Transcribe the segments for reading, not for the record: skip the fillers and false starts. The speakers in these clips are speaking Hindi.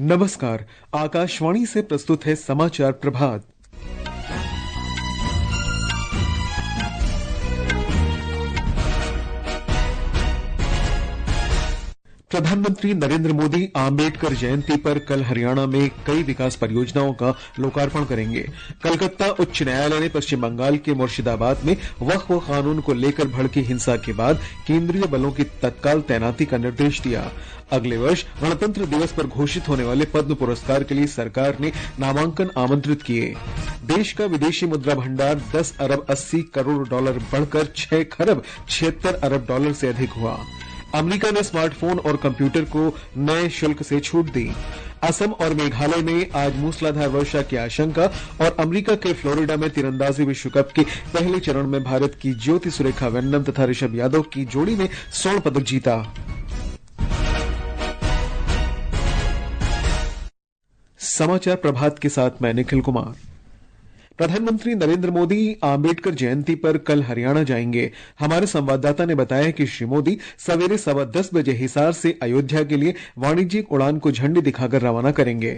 नमस्कार, आकाशवाणी से प्रस्तुत है समाचार प्रभात। प्रधानमंत्री नरेंद्र मोदी आम्बेडकर जयंती पर कल हरियाणा में कई विकास परियोजनाओं का लोकार्पण करेंगे। कलकत्ता उच्च न्यायालय ने पश्चिम बंगाल के मुर्शिदाबाद में वक्फ कानून को लेकर भड़की हिंसा के बाद केंद्रीय बलों की तत्काल तैनाती का निर्देश दिया। अगले वर्ष गणतंत्र दिवस पर घोषित होने वाले पद्म पुरस्कार के लिए सरकार ने नामांकन आमंत्रित किए। देश का विदेशी मुद्रा भंडार 10 अरब 80 करोड़ डॉलर बढ़कर 6 खरब 76 अरब डॉलर से अधिक हुआ। अमेरिका ने स्मार्टफोन और कंप्यूटर को नए शुल्क से छूट दी। असम और मेघालय में आज मूसलाधार वर्षा की आशंका और अमेरिका के फ्लोरिडा में तीरंदाजी विश्व कप के पहले चरण में भारत की ज्योति सुरेखा वेन्नम तथा ऋषभ यादव की जोड़ी ने स्वर्ण पदक जीता। समाचार प्रभात के साथ मैं निखिल कुमार। प्रधानमंत्री नरेंद्र मोदी आम्बेडकर जयंती पर कल हरियाणा जाएंगे। हमारे संवाददाता ने बताया कि श्री मोदी सवेरे 10:15 बजे हिसार से अयोध्या के लिए वाणिज्यिक उड़ान को झंडी दिखाकर रवाना करेंगे।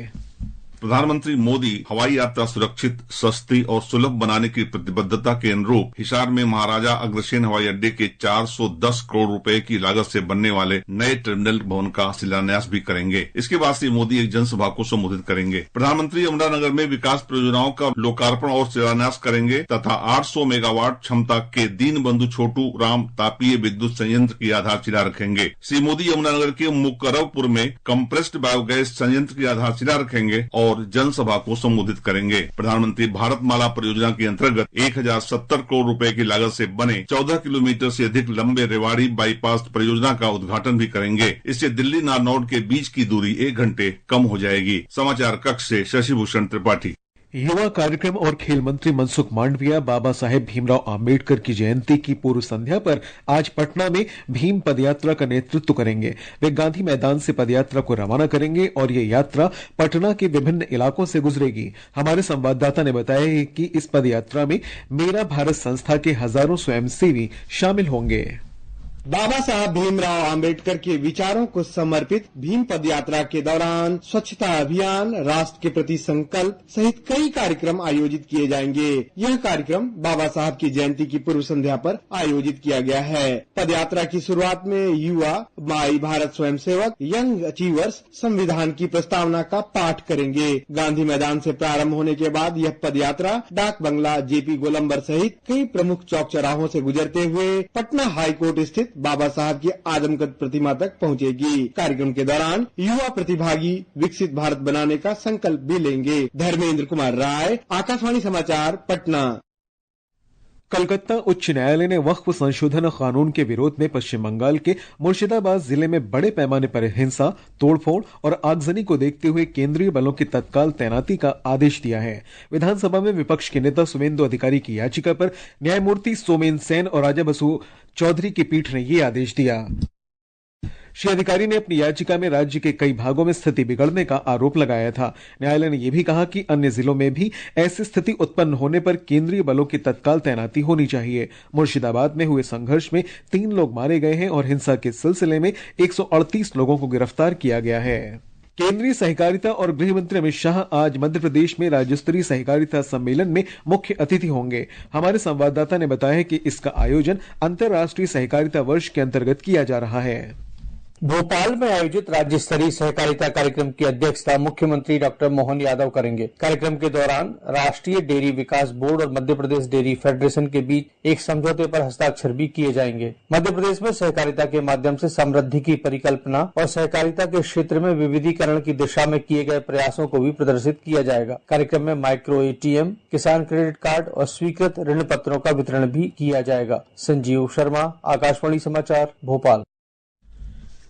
प्रधानमंत्री मोदी हवाई यात्रा सुरक्षित, सस्ती और सुलभ बनाने की प्रतिबद्धता के अनुरूप हिसार में महाराजा अग्रसेन हवाई अड्डे के 410 करोड़ रुपए की लागत से बनने वाले नए टर्मिनल भवन का शिलान्यास भी करेंगे। इसके बाद श्री मोदी एक जनसभा को संबोधित करेंगे। प्रधानमंत्री यमुनानगर में विकास परियोजनाओं का लोकार्पण और शिलान्यास करेंगे तथा 800 मेगावाट क्षमता के दीनबंधु छोटू राम तापीय विद्युत संयंत्र की आधारशिला रखेंगे। श्री मोदी यमुनानगर के मुकरबपुर में कंप्रेस्ड बायोगैस संयंत्र की आधारशिला रखेंगे और जनसभा को संबोधित करेंगे। प्रधानमंत्री भारतमाला परियोजना के अंतर्गत 1070 करोड़ रुपए की लागत से बने 14 किलोमीटर से अधिक लंबे रेवाड़ी बाईपास परियोजना का उद्घाटन भी करेंगे। इससे दिल्ली नारनौल के बीच की दूरी 1 घंटे कम हो जाएगी। समाचार कक्ष से शशिभूषण त्रिपाठी। युवा कार्यक्रम और खेल मंत्री मनसुख मांडविया बाबा साहेब भीमराव आम्बेडकर की जयंती की पूर्व संध्या पर आज पटना में भीम पदयात्रा का नेतृत्व करेंगे। वे गांधी मैदान से पदयात्रा को रवाना करेंगे और ये यात्रा पटना के विभिन्न इलाकों से गुजरेगी। हमारे संवाददाता ने बताया कि इस पदयात्रा में मेरा भारत संस्था के हजारों स्वयंसेवी शामिल होंगे। बाबा साहब भीमराव आम्बेडकर के विचारों को समर्पित भीम पदयात्रा के दौरान स्वच्छता अभियान, राष्ट्र के प्रति संकल्प सहित कई कार्यक्रम आयोजित किए जाएंगे। यह कार्यक्रम बाबा साहब की जयंती की पूर्व संध्या पर आयोजित किया गया है। पदयात्रा की शुरुआत में युवा, माई भारत स्वयंसेवक, यंग अचीवर्स संविधान की प्रस्तावना का पाठ करेंगे। गांधी मैदान से प्रारंभ होने के बाद यह पदयात्रा डाक बंगला, जेपी गोलंबर सहित कई प्रमुख चौक चौराहों से गुजरते हुए पटना हाईकोर्ट स्थित बाबा साहब की आदमकद प्रतिमा तक पहुंचेगी। कार्यक्रम के दौरान युवा प्रतिभागी विकसित भारत बनाने का संकल्प भी लेंगे। धर्मेंद्र कुमार राय, आकाशवाणी समाचार, पटना। कलकत्ता उच्च न्यायालय ने वक्फ संशोधन कानून के विरोध में पश्चिम बंगाल के मुर्शिदाबाद जिले में बड़े पैमाने पर हिंसा, तोड़फोड़ और आगजनी को देखते हुए केंद्रीय बलों की तत्काल तैनाती का आदेश दिया है। विधानसभा में विपक्ष के नेता सुवेंदु अधिकारी की याचिका पर न्यायमूर्ति सोमेन सेन और राजा बसु चौधरी की पीठ ने यह आदेश दिया। श्री अधिकारी ने अपनी याचिका में राज्य के कई भागों में स्थिति बिगड़ने का आरोप लगाया था। न्यायालय ने यह भी कहा कि अन्य जिलों में भी ऐसी स्थिति उत्पन्न होने पर केंद्रीय बलों की तत्काल तैनाती होनी चाहिए। मुर्शिदाबाद में हुए संघर्ष में 3 लोग मारे गए हैं और हिंसा के सिलसिले में 138 लोगों को गिरफ्तार किया गया है। केंद्रीय सहकारिता और गृह मंत्री अमित शाह आज मध्य प्रदेश में राज्य स्तरीय सहकारिता सम्मेलन में मुख्य अतिथि होंगे। हमारे संवाददाता ने बताया कि इसका आयोजन अंतर्राष्ट्रीय सहकारिता वर्ष के अंतर्गत किया जा रहा है। भोपाल में आयोजित राज्य स्तरीय सहकारिता कार्यक्रम की अध्यक्षता मुख्यमंत्री डॉक्टर मोहन यादव करेंगे। कार्यक्रम के दौरान राष्ट्रीय डेयरी विकास बोर्ड और मध्य प्रदेश डेयरी फेडरेशन के बीच एक समझौते पर हस्ताक्षर भी किए जाएंगे। मध्य प्रदेश में सहकारिता के माध्यम से समृद्धि की परिकल्पना और सहकारिता के क्षेत्र में विविधीकरण की दिशा में किए गए प्रयासों को भी प्रदर्शित किया जाएगा। कार्यक्रम में माइक्रो एटीएम, किसान क्रेडिट कार्ड और स्वीकृत ऋण पत्रों का वितरण भी किया जाएगा। संजीव शर्मा, आकाशवाणी समाचार, भोपाल।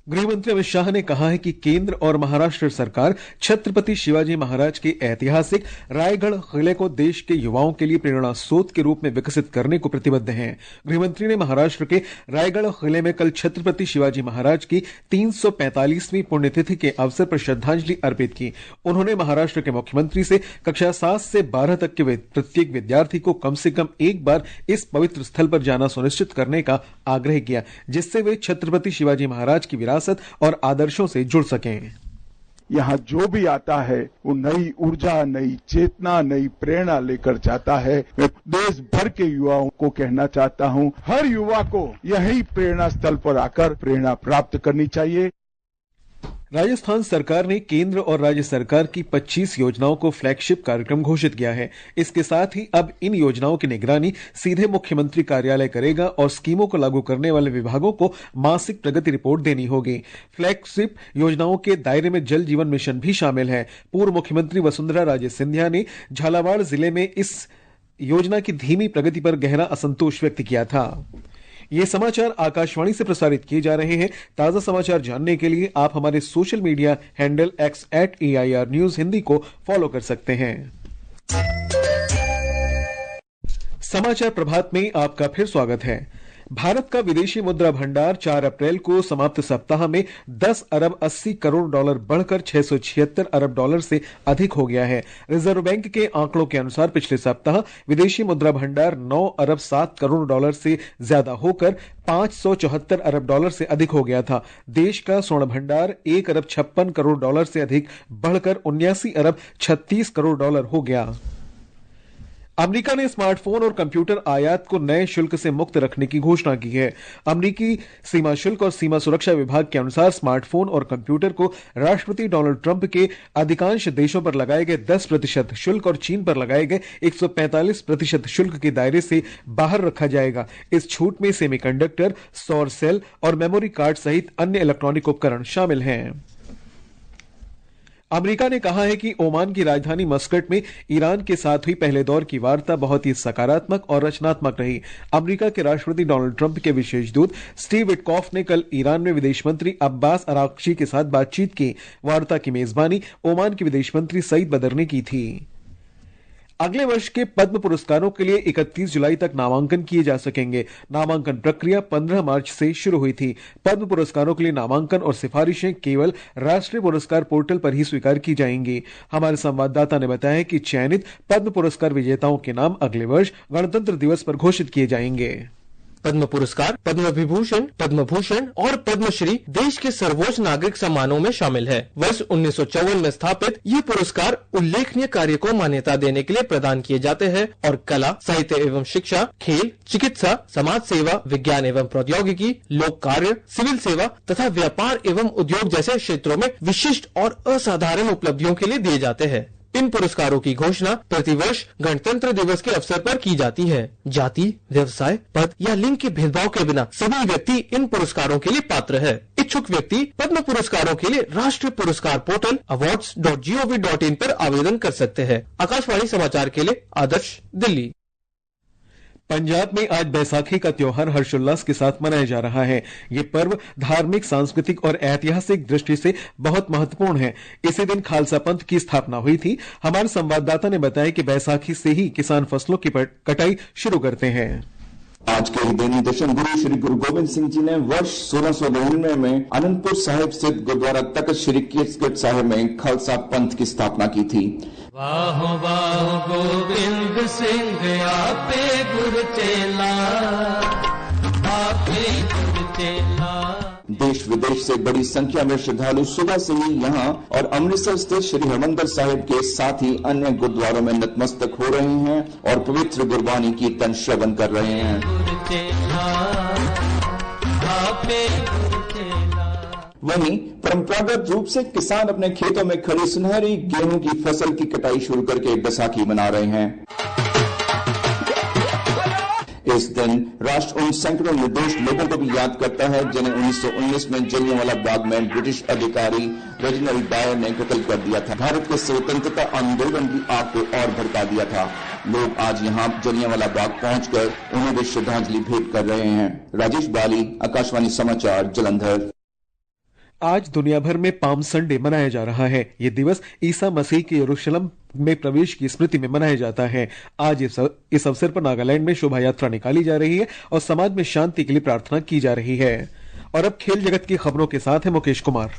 गृह मंत्री अमित शाह ने कहा है कि केंद्र और महाराष्ट्र सरकार छत्रपति शिवाजी महाराज के ऐतिहासिक रायगढ़ किले को देश के युवाओं के लिए प्रेरणा स्रोत के रूप में विकसित करने को प्रतिबद्ध है। गृह मंत्री ने महाराष्ट्र के रायगढ़ किले में कल छत्रपति शिवाजी महाराज की 345वीं पुण्यतिथि के अवसर पर श्रद्धांजलि अर्पित की। उन्होंने महाराष्ट्र के मुख्यमंत्री से कक्षा 7 से 12 तक के प्रत्येक विद्यार्थी को कम से कम एक बार इस पवित्र स्थल पर जाना सुनिश्चित करने का आग्रह किया, जिससे वे छत्रपति शिवाजी महाराज की विरासत और आदर्शों से जुड़ सकें। यहाँ जो भी आता है वो नई ऊर्जा, नई चेतना, नई प्रेरणा लेकर जाता है। मैं देश भर के युवाओं को कहना चाहता हूँ, हर युवा को यही प्रेरणा स्थल पर आकर प्रेरणा प्राप्त करनी चाहिए। राजस्थान सरकार ने केंद्र और राज्य सरकार की 25 योजनाओं को फ्लैगशिप कार्यक्रम घोषित किया है। इसके साथ ही अब इन योजनाओं की निगरानी सीधे मुख्यमंत्री कार्यालय करेगा और स्कीमों को लागू करने वाले विभागों को मासिक प्रगति रिपोर्ट देनी होगी। फ्लैगशिप योजनाओं के दायरे में जल जीवन मिशन भी शामिल है। पूर्व मुख्यमंत्री वसुंधरा राजे सिंधिया ने झालावाड़ जिले में इस योजना की धीमी प्रगति पर गहरा असंतोष व्यक्त किया था। ये समाचार आकाशवाणी से प्रसारित किए जा रहे हैं। ताजा समाचार जानने के लिए आप हमारे social media handle @AIR news Hindi को फॉलो कर सकते हैं। समाचार प्रभात में आपका फिर स्वागत है। भारत का विदेशी मुद्रा भंडार 4 अप्रैल को समाप्त सप्ताह में 10 अरब 80 करोड़ डॉलर बढ़कर 676 अरब डॉलर से अधिक हो गया है। रिजर्व बैंक के आंकड़ों के अनुसार पिछले सप्ताह विदेशी मुद्रा भंडार 9 अरब 7 करोड़ डॉलर से ज्यादा होकर 574 अरब डॉलर से अधिक हो गया था। देश का स्वर्ण भंडार 1 अरब 56 करोड़ डॉलर से अधिक बढ़कर 79 अरब 36 करोड़ डॉलर हो गया। अमेरिका ने स्मार्टफोन और कंप्यूटर आयात को नए शुल्क से मुक्त रखने की घोषणा की है। अमेरिकी सीमा शुल्क और सीमा सुरक्षा विभाग के अनुसार स्मार्टफोन और कंप्यूटर को राष्ट्रपति डोनाल्ड ट्रंप के अधिकांश देशों पर लगाए गए 10% शुल्क और चीन पर लगाए गए 145% शुल्क के दायरे से बाहर रखा जाएगा। इस छूट में सेमीकंडक्टर, सौर सेल और मेमोरी कार्ड सहित अन्य इलेक्ट्रॉनिक उपकरण शामिल हैं। अमेरिका ने कहा है कि ओमान की राजधानी मस्कट में ईरान के साथ हुई पहले दौर की वार्ता बहुत ही सकारात्मक और रचनात्मक रही। अमेरिका के राष्ट्रपति डोनाल्ड ट्रंप के विशेष दूत स्टीव विटकॉफ ने कल ईरान में विदेश मंत्री अब्बास अराक्ची के साथ बातचीत की। वार्ता की मेजबानी ओमान के विदेश मंत्री सईद बदर ने की थी। अगले वर्ष के पद्म पुरस्कारों के लिए 31 जुलाई तक नामांकन किए जा सकेंगे। नामांकन प्रक्रिया 15 मार्च से शुरू हुई थी। पद्म पुरस्कारों के लिए नामांकन और सिफारिशें केवल राष्ट्रीय पुरस्कार पोर्टल पर ही स्वीकार की जाएंगी। हमारे संवाददाता ने बताया कि चयनित पद्म पुरस्कार विजेताओं के नाम अगले वर्ष गणतंत्र दिवस पर घोषित किए जाएंगे। पद्म पुरस्कार, पद्म विभूषण, पद्म भूषण और पद्मश्री देश के सर्वोच्च नागरिक सम्मानों में शामिल है। वर्ष 1954 में स्थापित ये पुरस्कार उल्लेखनीय कार्य को मान्यता देने के लिए प्रदान किए जाते हैं और कला, साहित्य एवं शिक्षा, खेल, चिकित्सा, समाज सेवा, विज्ञान एवं प्रौद्योगिकी, लोक कार्य, सिविल सेवा तथा व्यापार एवं उद्योग जैसे क्षेत्रों में विशिष्ट और असाधारण उपलब्धियों के लिए दिए जाते हैं। इन पुरस्कारों की घोषणा प्रतिवर्ष गणतंत्र दिवस के अवसर पर की जाती है। जाति, व्यवसाय, पद या लिंग के भेदभाव के बिना सभी व्यक्ति इन पुरस्कारों के लिए पात्र है। इच्छुक व्यक्ति पद्म पुरस्कारों के लिए राष्ट्रीय पुरस्कार पोर्टल awards.gov.in पर आवेदन कर सकते हैं। आकाशवाणी समाचार के लिए आदर्श, दिल्ली। पंजाब में आज बैसाखी का त्योहार हर्षोल्लास के साथ मनाया जा रहा है। ये पर्व धार्मिक, सांस्कृतिक और ऐतिहासिक दृष्टि से बहुत महत्वपूर्ण है। इसी दिन खालसा पंथ की स्थापना हुई थी। हमारे संवाददाता ने बताया कि बैसाखी से ही किसान फसलों की कटाई शुरू करते हैं। आज के ही दिन दशम गुरु श्री गुरु गोविंद सिंह जी ने वर्ष 1699 में आनंदपुर साहिब स्थित गुरुद्वारा तख्त श्री केसगढ़ साहिब में खालसा पंथ की स्थापना की थी। वाह वाह गोविंद सिंह आपे गुर चेला, आपे गुर चेला। देश विदेश से बड़ी संख्या में श्रद्धालु सुबह से ही यहाँ और अमृतसर स्थित श्री हरमंदिर साहिब के साथ ही अन्य गुरुद्वारों में नतमस्तक हो रहे हैं और पवित्र गुरबानी कीर्तन श्रवण कर रहे हैं। वहीं परंपरागत रूप से किसान अपने खेतों में खड़ी सुनहरी गेहूं की फसल की कटाई शुरू करके बैसाखी मना रहे हैं। इस दिन राष्ट्र उन सैकड़ों निर्दोष लोगों को भी याद करता है जिन्हें 1919 में जलियांवाला बाग में ब्रिटिश अधिकारी रेजिनाल्ड डायर ने कत्ल कर दिया था। भारत के स्वतंत्रता आंदोलन की आग को और भड़का दिया था। लोग आज यहाँ जलियांवाला बाग पहुंचकर उन्हें भी श्रद्धांजलि भेंट कर रहे हैं। राजेश बाली, आकाशवाणी समाचार, जालंधर। आज दुनिया भर में पाम संडे मनाया जा रहा है। ये दिवस ईसा मसीह के यरूशलेम में प्रवेश की स्मृति में मनाया जाता है। आज इस अवसर पर नागालैंड में शोभा यात्रा निकाली जा रही है और समाज में शांति के लिए प्रार्थना की जा रही है। और अब खेल जगत की खबरों के साथ है मुकेश कुमार।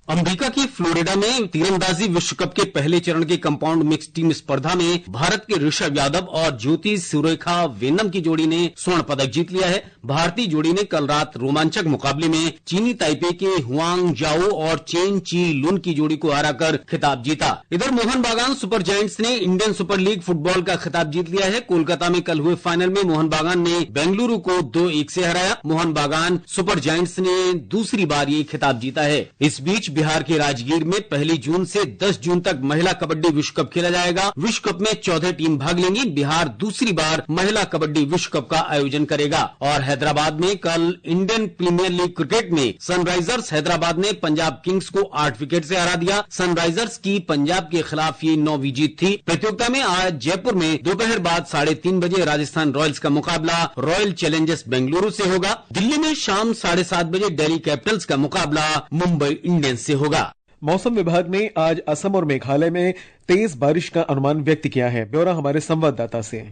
अमेरिका की फ्लोरिडा में तीरंदाजी विश्व कप के पहले चरण के कंपाउंड मिक्स टीम स्पर्धा में भारत के ऋषभ यादव और ज्योति सुरेखा वेन्नम की जोड़ी ने स्वर्ण पदक जीत लिया है। भारतीय जोड़ी ने कल रात रोमांचक मुकाबले में चीनी ताइपे के हुआंग जाओ और चेन ची लुन की जोड़ी को हराकर खिताब जीता। इधर मोहन बागान सुपर जायंट्स ने इंडियन सुपर लीग फुटबॉल का खिताब जीत लिया है। कोलकाता में कल हुए फाइनल में मोहन बागान ने बेंगलुरु को 2-1 से हराया। मोहन बागान सुपर जायंट्स ने दूसरी बार ये खिताब जीता है। इस बीच बिहार के राजगीर में 1 जून से 10 जून तक महिला कबड्डी विश्व कप खेला जाएगा। विश्व कप में 14 टीम भाग लेंगी। बिहार दूसरी बार महिला कबड्डी विश्व कप का आयोजन करेगा। और हैदराबाद में कल इंडियन प्रीमियर लीग क्रिकेट में सनराइजर्स हैदराबाद ने पंजाब किंग्स को 8 विकेट से हरा दिया। सनराइजर्स की पंजाब के खिलाफ ये 9वीं जीत थी। प्रतियोगिता में आज जयपुर में दोपहर बाद 3:30 बजे राजस्थान रॉयल्स का मुकाबला रॉयल चैलेंजर्स बेंगलुरु से होगा। दिल्ली में शाम 7:30 बजे दिल्ली कैपिटल्स का मुकाबला मुंबई इंडियंस से होगा। मौसम विभाग ने आज असम और मेघालय में तेज बारिश का अनुमान व्यक्त किया है। ब्यौरा हमारे संवाददाता से।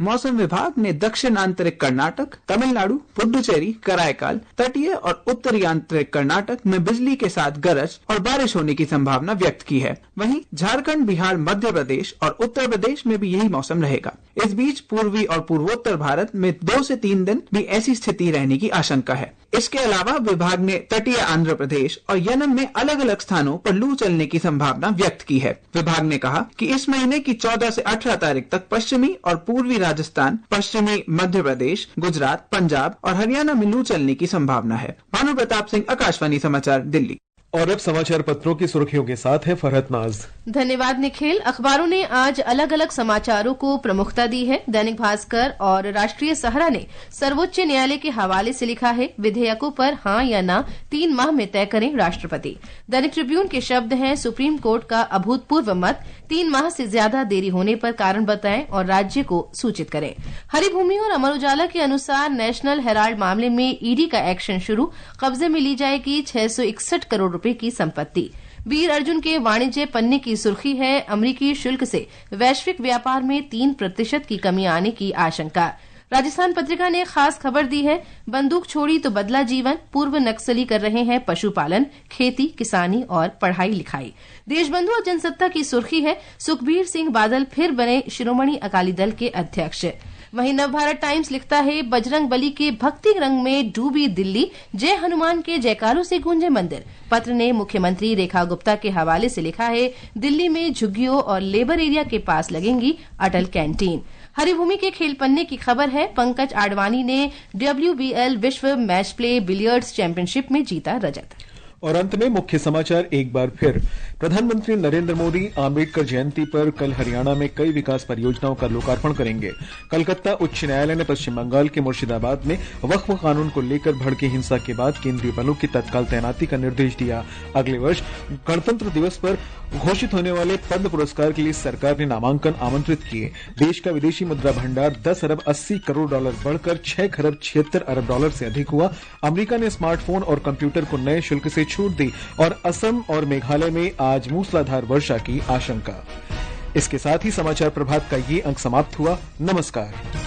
मौसम विभाग ने दक्षिण आंतरिक कर्नाटक, तमिलनाडु, पुडुचेरी, कराईकाल, तटीय और उत्तरी आंतरिक कर्नाटक में बिजली के साथ गरज और बारिश होने की संभावना व्यक्त की है। वहीं झारखंड, बिहार, मध्य प्रदेश और उत्तर प्रदेश में भी यही मौसम रहेगा। इस बीच पूर्वी और पूर्वोत्तर भारत में 2 से 3 दिन भी ऐसी स्थिति रहने की आशंका है। इसके अलावा विभाग ने तटीय आंध्र प्रदेश और यनम में अलग अलग स्थानों पर लू चलने की संभावना व्यक्त की है। विभाग ने कहा कि इस महीने की 14 से 18 तारीख तक पश्चिमी और पूर्वी राजस्थान, पश्चिमी मध्य प्रदेश, गुजरात, पंजाब और हरियाणा में लू चलने की संभावना है। भानु प्रताप सिंह, आकाशवाणी समाचार, दिल्ली। और अब समाचार पत्रों की सुर्खियों के साथ है फरहत नाज। धन्यवाद निखिल। अखबारों ने आज अलग अलग समाचारों को प्रमुखता दी है। दैनिक भास्कर और राष्ट्रीय सहारा ने सर्वोच्च न्यायालय के हवाले से लिखा है, विधेयकों पर हाँ या ना 3 माह में तय करें राष्ट्रपति। दैनिक ट्रिब्यून के शब्द हैं, सुप्रीम कोर्ट का अभूतपूर्व मत, 3 माह से ज्यादा देरी होने पर कारण बताएं और राज्य को सूचित करें। हरिभूमि और अमर उजाला के अनुसार नेशनल हेराल्ड मामले में ईडी का एक्शन शुरू, कब्जे में ली जाएगी 661 करोड़ रुपए की संपत्ति। वीर अर्जुन के वाणिज्य पन्ने की सुर्खी है, अमेरिकी शुल्क से वैश्विक व्यापार में 3% की कमी आने की आशंका। राजस्थान पत्रिका ने खास खबर दी है, बंदूक छोड़ी तो बदला जीवन, पूर्व नक्सली कर रहे हैं पशुपालन, खेती, किसानी और पढ़ाई लिखाई। देशबंधु और जनसत्ता की सुर्खी है, सुखबीर सिंह बादल फिर बने शिरोमणि अकाली दल के अध्यक्ष। वहीं नवभारत टाइम्स लिखता है, बजरंग बली के भक्ति रंग में डूबी दिल्ली, जय हनुमान के जयकारों से गूंजे मंदिर। पत्र ने मुख्यमंत्री रेखा गुप्ता के हवाले से लिखा है, दिल्ली में झुग्गियों और लेबर एरिया के पास लगेंगी अटल कैंटीन। हरिभूमि के खेल पन्ने की खबर है, पंकज आडवाणी ने WBL विश्व मैच प्ले बिलियर्ड्स चैंपियनशिप में जीता रजत। और अंत में मुख्य समाचार एक बार फिर। प्रधानमंत्री नरेंद्र मोदी आम्बेडकर जयंती पर कल हरियाणा में कई विकास परियोजनाओं का लोकार्पण करेंगे। कलकत्ता उच्च न्यायालय ने पश्चिम बंगाल के मुर्शिदाबाद में वक्फ कानून को लेकर भड़की हिंसा के बाद केंद्रीय बलों की तत्काल तैनाती का निर्देश दिया। अगले वर्ष गणतंत्र दिवस पर घोषित होने वाले पद्म पुरस्कार के लिए सरकार ने नामांकन आमंत्रित किए। देश का विदेशी मुद्रा भंडार 10 अरब 80 करोड़ डॉलर बढ़कर 6 खरब 76 अरब डॉलर से अधिक हुआ। अमेरिका ने स्मार्टफोन और कंप्यूटर को नए शुल्क से छूट दी और असम और मेघालय में आज मूसलाधार वर्षा की आशंका। इसके साथ ही समाचार प्रभात का ये अंक समाप्त हुआ। नमस्कार।